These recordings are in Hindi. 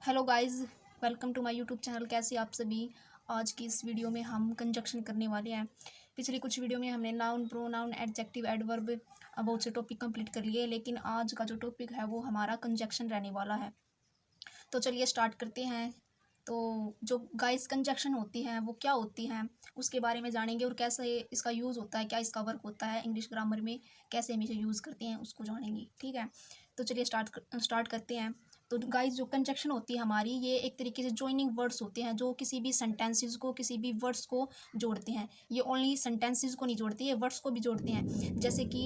Hello guys, welcome to my YouTube channel. कैसे आप सभी। आज की इस वीडियो में हम कंजक्शन करने वाले हैं। पिछली कुछ वीडियो में हमने नाउन, प्रोनाउन, एडजेक्टिव, एडवर्ब बहुत से टॉपिक कंप्लीट कर लिए, लेकिन आज का जो टॉपिक है वो हमारा कंजक्शन रहने वाला है। तो चलिए स्टार्ट करते हैं। तो जो गाइस कंजक्शन होती हैं वो क्या होती हैं उसके बारे में जानेंगे, और कैसे इसका यूज़ होता है, क्या इसका वर्क होता है इंग्लिश ग्रामर में, कैसे हम इसे यूज़ करते हैं उसको जानेंगे। ठीक है, तो चलिए स्टार्ट करते हैं। तो गाइस जो कंजक्शन होती है हमारी, ये एक तरीके से जॉइनिंग वर्ड्स होते हैं जो किसी भी सेंटेंसेस को, किसी भी वर्ड्स को जोड़ते हैं। ये ओनली सेंटेंसेस को नहीं जोड़ती, ये वर्ड्स को भी जोड़ते हैं। जैसे कि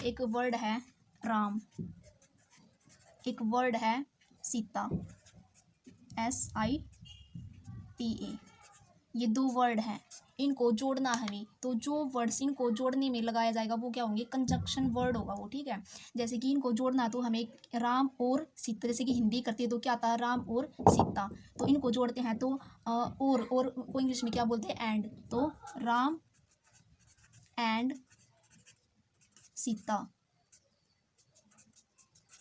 एक वर्ड है राम, एक वर्ड है सीता, SITA। ये दो वर्ड हैं, इनको जोड़ना है हमें। तो जो वर्ड्स इनको जोड़ने में लगाया जाएगा वो क्या होंगे, कंजक्शन वर्ड होगा वो। ठीक है, जैसे कि इनको जोड़ना तो हमें राम और सीता, जैसे कि हिंदी करती है तो क्या आता है, राम और सीता। तो इनको जोड़ते हैं तो और को इंग्लिश में क्या बोलते हैं, एंड। तो राम एंड सीता,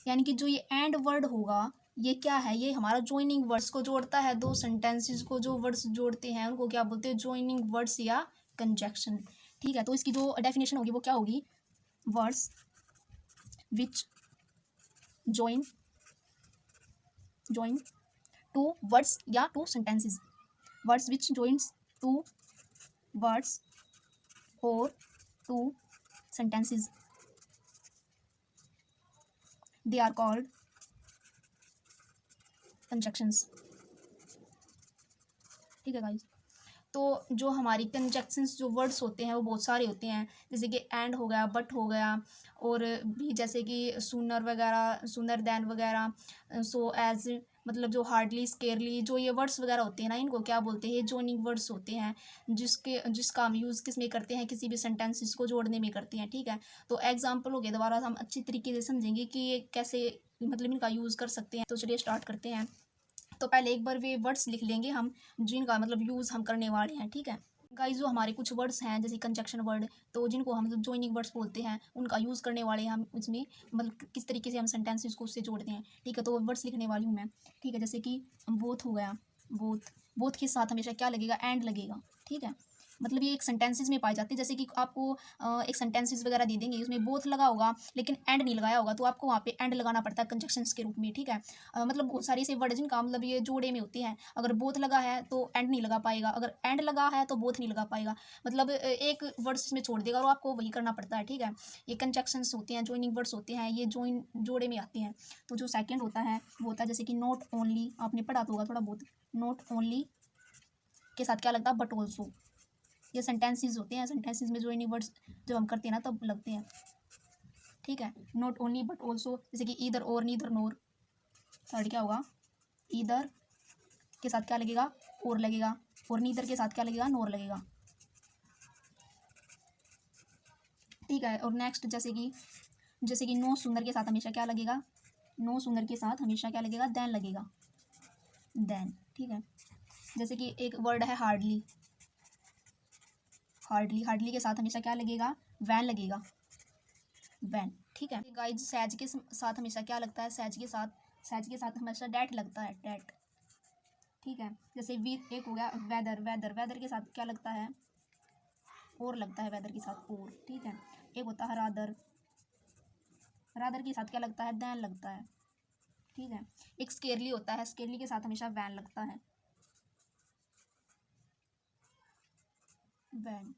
यानी कि जो ये एंड वर्ड होगा ये क्या है, ये हमारा जॉइनिंग वर्ड्स को जोड़ता है। दो सेंटेंसेस को जो वर्ड्स जोड़ते हैं उनको क्या बोलते हैं, जॉइनिंग वर्ड्स या कंजक्शन। ठीक है, तो इसकी जो डेफिनेशन होगी वो क्या होगी, words which join join two words या two sentences, words which joins two words और two sentences, they are called conjunctions। ठीक है गाइस, तो जो हमारी कंजक्शंस जो वर्ड्स होते हैं वो बहुत सारे होते हैं। जैसे कि एंड हो गया, बट हो गया, और भी जैसे कि सूनर वगैरह, सूनर दैन वगैरह, सो एज, मतलब जो हार्डली, स्केयरली, जो ये वर्ड्स वगैरह होते हैं ना, इनको क्या बोलते हैं, जॉइनिंग वर्ड्स होते हैं। जिसका हम यूज़ किस में करते हैं, किसी भी सेंटेंसेस को जोड़ने में करते हैं। ठीक है, तो एग्जाम्पल हो गया, दोबारा हम अच्छी तरीके से समझेंगे कि ये कैसे मतलब इनका यूज़ कर सकते हैं। तो चलिए स्टार्ट करते हैं। तो पहले एक बार वे वर्ड्स लिख लेंगे हम जिनका मतलब यूज़ हम करने वाले हैं। ठीक है गाइस, जो हमारे कुछ वर्ड्स हैं जैसे कंजक्शन वर्ड, तो जिनको हम मतलब जॉइनिंग वर्ड्स बोलते हैं, उनका यूज़ करने वाले हैं हम उसमें, मतलब किस तरीके से हम सेंटेंसेस को उससे जोड़ते हैं। ठीक है, तो वर्ड्स लिखने वाली हूँ मैं। ठीक है, जैसे कि बोथ हो गया, बोथ, बोथ के साथ हमेशा क्या लगेगा, एंड लगेगा। ठीक है, मतलब ये एक सेंटेंसेस में पाई जाती है। जैसे कि आपको एक सेंटेंसेस वगैरह दे देंगे, उसमें बोथ लगा होगा लेकिन एंड नहीं लगाया होगा, तो आपको वहाँ पे एंड लगाना पड़ता है कंजक्शंस के रूप में। ठीक है, मतलब बहुत सारी ऐसे वर्ड जिनका मतलब ये जोड़े में होती हैं। अगर बोथ लगा है तो एंड नहीं लगा पाएगा, अगर एंड लगा है तो बोथ नहीं लगा पाएगा, मतलब एक वर्ड्स इसमें छोड़ देगा और आपको वही करना पड़ता है। ठीक है, ये कंजक्शंस होते हैं, जॉइनिंग वर्ड्स होते हैं, ये जॉइन जोड़े में आते हैं। तो जो सेकंड होता है वो होता है जैसे कि नॉट ओनली, आपने पढ़ा तो होगा थोड़ा बहुत। नॉट ओनली के साथ क्या लगता है, बट ऑल्सो। ये सेंटेंसेस होते हैं, सेंटेंसेस में जॉइनिंग वर्ड्स जब हम करते हैं ना तब लगते हैं। ठीक है, नॉट ओनली बट ऑल्सो, जैसे कि ईदर और, नीदर नोर। थर्ड क्या होगा, ईदर के साथ क्या लगेगा, और लगेगा, और नीदर के साथ क्या लगेगा, नोर लगेगा। ठीक है, और नेक्स्ट जैसे कि नो सुंदर के साथ हमेशा क्या लगेगा, नो सुंदर के साथ हमेशा क्या लगेगा, देन लगेगा, देन। ठीक है, जैसे कि एक वर्ड है हार्डली, हार्डली, हार्डली के साथ हमेशा क्या लगेगा, वैन लगेगा, वैन। ठीक है गाइस, सैज के साथ हमेशा क्या लगता है, सैज के साथ हमेशा डैट लगता है, डैट। ठीक है, जैसे वी एक हो गया वेदर, वेदर, वेदर के साथ क्या लगता है, और लगता है, वेदर के साथ और। ठीक है, एक होता है रादर, रादर के साथ क्या लगता है, दैन लगता है। ठीक है, एक स्केरली होता है, स्केरली के साथ हमेशा वैन लगता है, वैन।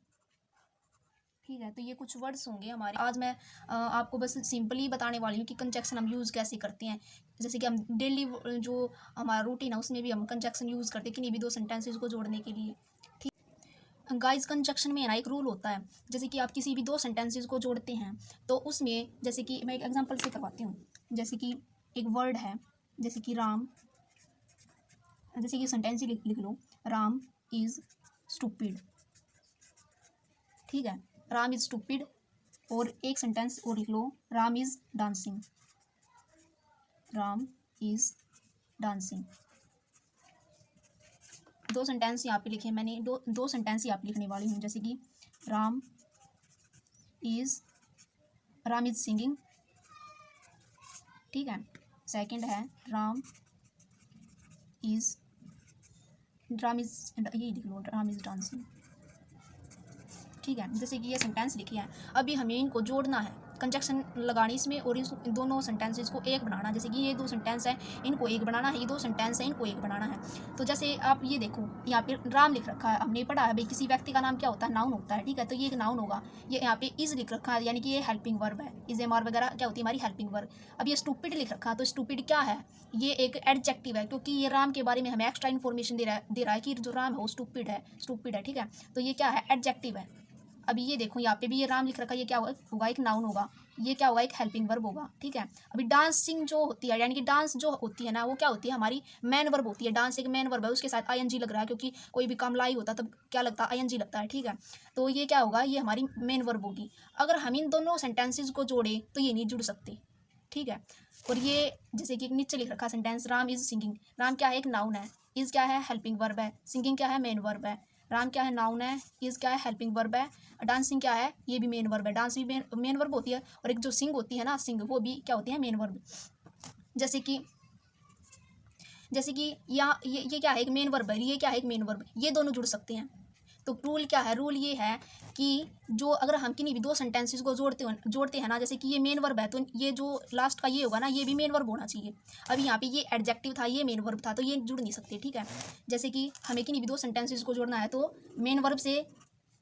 ठीक है, तो ये कुछ वर्ड्स होंगे हमारे। आज मैं आपको बस सिंपली बताने वाली हूँ कि कंजक्शन हम यूज़ कैसे करते हैं। जैसे कि हम डेली जो हमारा रूटीन है उसमें भी हम कंजक्शन यूज़ करते हैं किन्हीं भी दो सेंटेंसेस को जोड़ने के लिए। ठीक, गाइस कंजक्शन में ना एक रूल होता है। जैसे कि आप किसी भी दो सेंटेंसेस को जोड़ते हैं तो उसमें, जैसे कि मैं एक एग्जांपल से करवाती हूँ। जैसे कि एक वर्ड है, जैसे कि राम, जैसे कि सेंटेंस ही लिख लो, राम इज़ स्टूपिड। ठीक है, राम इज़ स्टूपिड, और एक सेंटेंस और लिख लो, Ram is dancing, Ram is dancing. दो सेंटेंस यहाँ पे लिखे मैंने, दो सेंटेंस यहाँ पे लिखने वाली हूँ। जैसे कि राम इज़ सिंगिंग। ठीक है, सेकंड है राम इज़ राम इज़, यही लिख लो, राम इज़ डांसिंग। ठीक है, जैसे कि ये सेंटेंस लिखे हैं, अभी हमें इनको जोड़ना है, कंजक्शन लगानी इसमें और इन दोनों सेंटेंसेस को एक बनाना। जैसे कि ये दो सेंटेंस है, इनको एक बनाना है, ये दो सेंटेंस है, इनको एक बनाना है। तो जैसे आप ये देखो, यहाँ पे राम लिख रखा है, हमने पढ़ा है भाई किसी व्यक्ति का नाम क्या होता है, नाउन होता है। ठीक है, तो ये एक नाउन होगा। ये यहाँ पे इज़ लिख रखा है, यानी कि ये हेल्पिंग वर्ब है। इज़ एम आर वगैरह क्या होती है, हमारी हेल्पिंग वर्ब। अब ये स्टूपिड लिख रखा है, तो स्टूपिड क्या है, ये एक एडजेक्टिव है, क्योंकि ये राम के बारे में हमें एक्स्ट्रा इन्फॉर्मेशन दे रहा है कि जो राम है वो स्टूपिड है। ठीक है, तो ये क्या है, एडजेक्टिव है। अभी ये देखो, यहाँ पे भी ये राम लिख रखा है, ये क्या होगा, एक नाउन होगा। ये क्या होगा, एक हेल्पिंग वर्ब होगा। ठीक है, अभी डांसिंग जो होती है, यानी कि डांस जो होती है ना, वो क्या होती है, हमारी मेन वर्ब होती है। डांस एक मेन वर्ब है, उसके साथ आईएनजी लग रहा है, क्योंकि कोई भी काम लाई होता तब क्या लगता है, आईएनजी लगता है। ठीक है, तो ये क्या होगा, ये हमारी मेन वर्ब होगी। अगर हम इन दोनों सेंटेंसेज को जोड़े तो ये नहीं जुड़ सकते। ठीक है, और ये जैसे कि नीचे लिख रखा sentence, Ram is singing. Ram क्या है, एक नाउन है। इज क्या है, हेल्पिंग वर्ब है। सिंगिंग क्या है, मेन वर्ब है। राम क्या है, नाउन है। इज क्या है, हेल्पिंग वर्ब है। डांसिंग क्या है, ये भी मेन वर्ब है। डांस भी मेन वर्ब होती है, और एक जो सिंग होती है ना, सिंग, वो भी क्या होती है, मेन वर्ब। जैसे कि यहाँ ये क्या है, एक मेन वर्ब है, ये क्या है, एक मेन वर्ब। ये दोनों जुड़ सकते हैं। तो रूल क्या है, रूल ये है कि जो अगर हम किन्हीं भी दो सेंटेंसेस को जोड़ते हैं ना, जैसे कि ये मेन वर्ब है, तो ये जो लास्ट का ये होगा ना, ये भी मेन वर्ब होना चाहिए। अभी यहाँ पे ये एडजेक्टिव था, ये मेन वर्ब था, तो ये जुड़ नहीं सकते। ठीक है, जैसे कि हमें किन्हीं भी दो सेंटेंसेस को जोड़ना है, तो मेन वर्ब से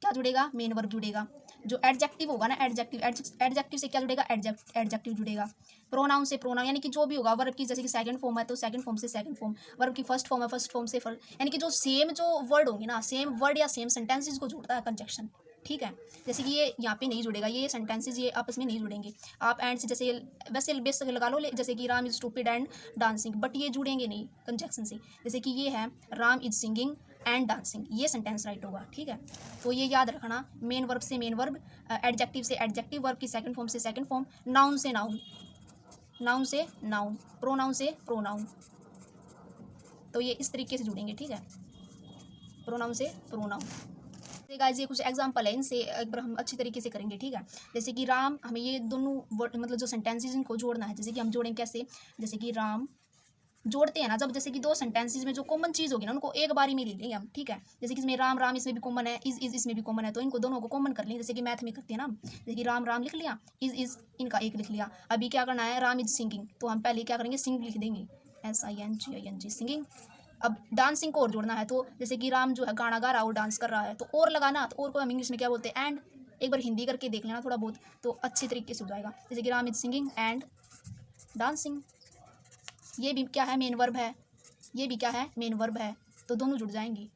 क्या जुड़ेगा, मेन वर्ब जुड़ेगा। जो एडजेक्टिव होगा ना, एडजेक्टिव से क्या जुड़ेगा, एडजेक्टिव जुड़ेगा। प्रोनाउन से प्रोनाउन, यानी कि जो भी होगा वर्ब की, जैसे कि सेकंड फॉर्म है तो सेकंड फॉर्म से सेकंड फॉर्म, वर्ब की फर्स्ट फॉर्म है फर्स्ट फॉर्म से फर्स्ट, यानी कि जो सेम जो वर्ड होंगे ना, सेम वर्ड या सेम सेंटेंसेस को जोड़ता है कंजक्शन। ठीक है, जैसे कि ये यहाँ पे नहीं जुड़ेगा, ये सेंटेंसेस ये आपस में नहीं जुड़ेंगे। आप एंड से जैसे वैसे बेस लगा लो, जैसे कि Ram is stupid and dancing, but ये जुड़ेंगे नहीं कंजक्शन से। जैसे कि ये है, Ram is singing and dancing, ये सेंटेंस राइट होगा। ठीक है, तो ये याद रखना, मेन वर्ब से मेन वर्ब, एडजेक्टिव से एडजेक्टिव, वर्ब की सेकंड फॉर्म से सेकंड फॉर्म, नाउन से नाउन, नाउन से नाउन, प्रोनाउन से प्रोनाउन। तो ये इस तरीके से जुड़ेंगे। ठीक है, प्रोनाउन से प्रोनाउन। गाइस ये कुछ एग्जांपल है, इनसे एक बार हम अच्छी तरीके से करेंगे। ठीक है, जैसे कि राम, हमें ये दोनों वर्ड मतलब जो सेंटेंसेस इनको जोड़ना है। जैसे कि हम जोड़ेंगे कैसे, जैसे कि राम जोड़ते हैं ना जब, जैसे कि दो सेंटेंसेस में जो कॉमन चीज़ होगी ना, उनको एक बारी में ले लेंगे हम। ठीक है, जैसे कि इसमें राम राम इसमें भी कॉमन है, इज इसमें भी कॉमन है, तो इनको दोनों को कॉमन कर लेंगे। जैसे कि मैथ में करते हैं ना, जैसे कि राम राम लिख लिया, इज इनका एक लिख लिया। अभी क्या करना है, राम इज सिंगिंग, तो हम पहले क्या करेंगे, सिंग लिख देंगे, SINGING, सिंगिंग। अब डांसिंग को और जोड़ना है, तो जैसे कि राम जो है गाना गा रहा है, वो डांस कर रहा है, तो और लगाना, तो और को हम इंग्लिश में क्या बोलते हैं, एंड। एक बार हिंदी करके देख लेना थोड़ा बहुत, तो अच्छी तरीके से हो जाएगा। जैसे कि Ram is singing and dancing, ये भी क्या है, मेन वर्ब है, ये भी क्या है, मेन वर्ब है, तो दोनों जुड़ जाएंगे।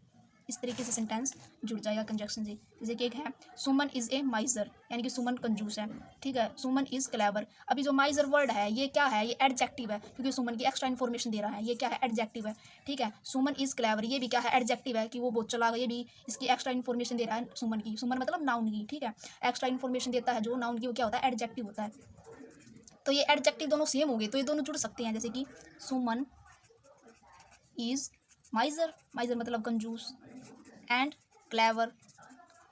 इस तरीके से सेंटेंस जुड़ जाएगा कंजक्शन से। जैसे कि एक है, सुमन इज़ ए माइजर, यानी कि सुमन कंजूस है। ठीक है, सुमन इज़ क्लेवर। अभी जो माइजर वर्ड है, ये क्या है, ये एडजेक्टिव है, क्योंकि सुमन की एक्स्ट्रा इन्फॉर्मेशन दे रहा है, ये क्या है, एडजेक्टिव है। ठीक है, सुमन इज़ क्लेवर, ये भी क्या है, एडजेक्टिव है, कि वो बहुत चलाक, ये भी इसकी एक्स्ट्रा इन्फॉर्मेशन दे रहा है सुमन की। सुमन मतलब नाउन की। ठीक है, एक्स्ट्रा इन्फॉर्मेशन देता है जो नाउन की, वो क्या होता है, एडजेक्टिव होता है। तो ये एडजेक्टिव दोनों सेम हो गए, तो ये दोनों जुड़ सकते हैं। जैसे कि सुमन इज़ माइजर, माइजर मतलब कंजूस, एंड क्लेवर,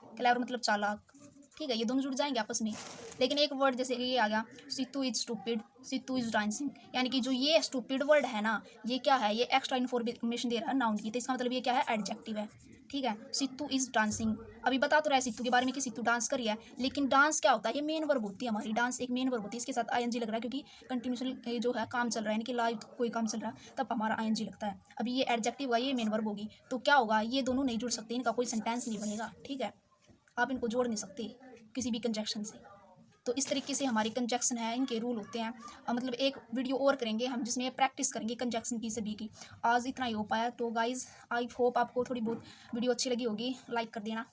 क्लेवर मतलब चालाक। ठीक है, ये दोनों जुड़ जाएंगे आपस में। लेकिन एक वर्ड जैसे कि ये आ गया, सितू इज स्टूपिड, सितू इज डांसिंग, यानी कि जो ये स्टूपिड वर्ड है ना, ये क्या है, ये एक्स्ट्रा इन्फॉर्मेशन दे रहा है नाउन की, तो इसका मतलब ये क्या है, एडजेक्टिव है। ठीक है, सितू इज डांसिंग, अभी बता तो रहा है सितू के बारे में कि सितू डांस करी है, लेकिन डांस क्या होता है, ये मेन वर्ब होती है हमारी। डांस एक मेन वर्ब होती है, इसके साथ ING लग रहा है, क्योंकि कंटिन्यूसली जो है काम चल रहा है, यानी कि लाइव कोई काम चल रहा है, तब हमारा ING लगता है। अभी ये एडजेक्टिव होगा, ये मेन वर्ब होगी, तो क्या होगा, ये दोनों नहीं जुड़ सकते, इनका कोई सेंटेंस नहीं बनेगा। ठीक है, आप इनको जोड़ नहीं सकते किसी भी कंजक्शन से। तो इस तरीके से हमारी कंजक्शन है, इनके रूल होते हैं। मतलब एक वीडियो और करेंगे हम, जिसमें प्रैक्टिस करेंगे कंजक्शन की सभी की। आज इतना ही हो पाया, तो गाइज़ आई होप आपको थोड़ी बहुत वीडियो अच्छी लगी होगी, लाइक कर देना।